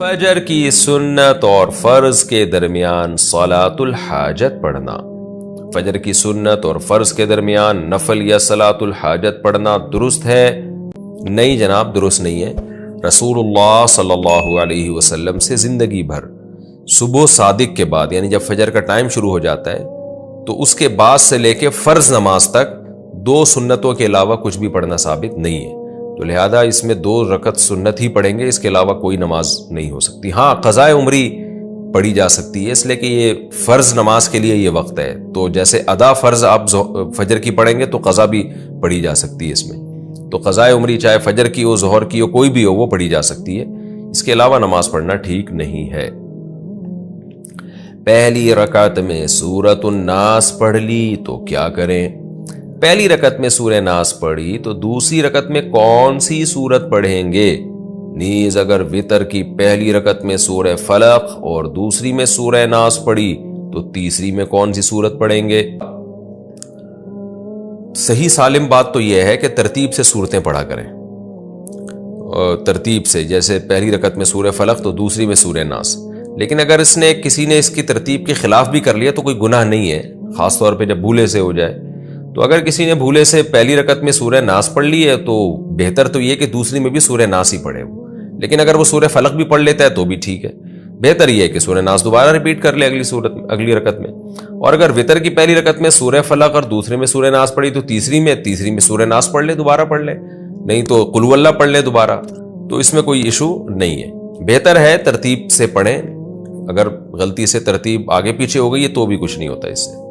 فجر کی سنت اور فرض کے درمیان صلاۃ الحاجت پڑھنا۔ فجر کی سنت اور فرض کے درمیان نفل یا صلاۃ الحاجت پڑھنا درست ہے؟ نہیں جناب، درست نہیں ہے۔ رسول اللہ صلی اللہ علیہ وسلم سے زندگی بھر صبح صادق کے بعد، یعنی جب فجر کا ٹائم شروع ہو جاتا ہے تو اس کے بعد سے لے کے فرض نماز تک 2 سنتوں کے علاوہ کچھ بھی پڑھنا ثابت نہیں ہے، تو لہذا اس میں 2 رکعت سنت ہی پڑھیں گے، اس کے علاوہ کوئی نماز نہیں ہو سکتی۔ ہاں، قضاء عمری پڑھی جا سکتی ہے، اس لیے کہ یہ فرض نماز کے لیے یہ وقت ہے، تو جیسے ادا فرض آپ فجر کی پڑھیں گے تو قضا بھی پڑھی جا سکتی ہے اس میں، تو قضاء عمری چاہے فجر کی ہو، ظہر کی ہو، کوئی بھی ہو، وہ پڑھی جا سکتی ہے، اس کے علاوہ نماز پڑھنا ٹھیک نہیں ہے۔ پہلی رکعت میں سورۃ الناس پڑھ لی تو کیا کریں؟ پہلی رکعت میں سورہ ناس پڑھی تو دوسری رکعت میں کون سی سورت پڑھیں گے؟ نیز اگر وتر کی پہلی رکعت میں سورہ فلق اور دوسری میں سورہ ناس پڑھی تو تیسری میں کون سی سورت پڑھیں گے؟ صحیح سالم بات تو یہ ہے کہ ترتیب سے سورتیں پڑھا کریں، ترتیب سے، جیسے پہلی رکعت میں سورہ فلق تو دوسری میں سورہ ناس۔ لیکن اگر کسی نے اس کی ترتیب کے خلاف بھی کر لیا تو کوئی گناہ نہیں ہے، خاص طور پہ جب بھولے سے ہو جائے۔ تو اگر کسی نے بھولے سے پہلی رکعت میں سورہ ناس پڑھ لی ہے تو بہتر تو یہ کہ دوسری میں بھی سورہ ناس ہی پڑھے وہ، لیکن اگر وہ سورہ فلق بھی پڑھ لیتا ہے تو بھی ٹھیک ہے، بہتر یہ ہے کہ سورہ ناس دوبارہ ریپیٹ کر لے اگلی رکعت میں۔ اور اگر وتر کی پہلی رکعت میں سورہ فلق اور دوسرے میں سورہ ناس پڑھی تو تیسری میں سورہ ناس پڑھ لے، دوبارہ پڑھ لے، نہیں تو قل ہو اللہ پڑھ لے دوبارہ، تو اس میں کوئی ایشو نہیں ہے۔ بہتر ہے ترتیب سے پڑھیں، اگر غلطی سے ترتیب آگے پیچھے ہو گئی ہے تو بھی کچھ نہیں ہوتا اس سے۔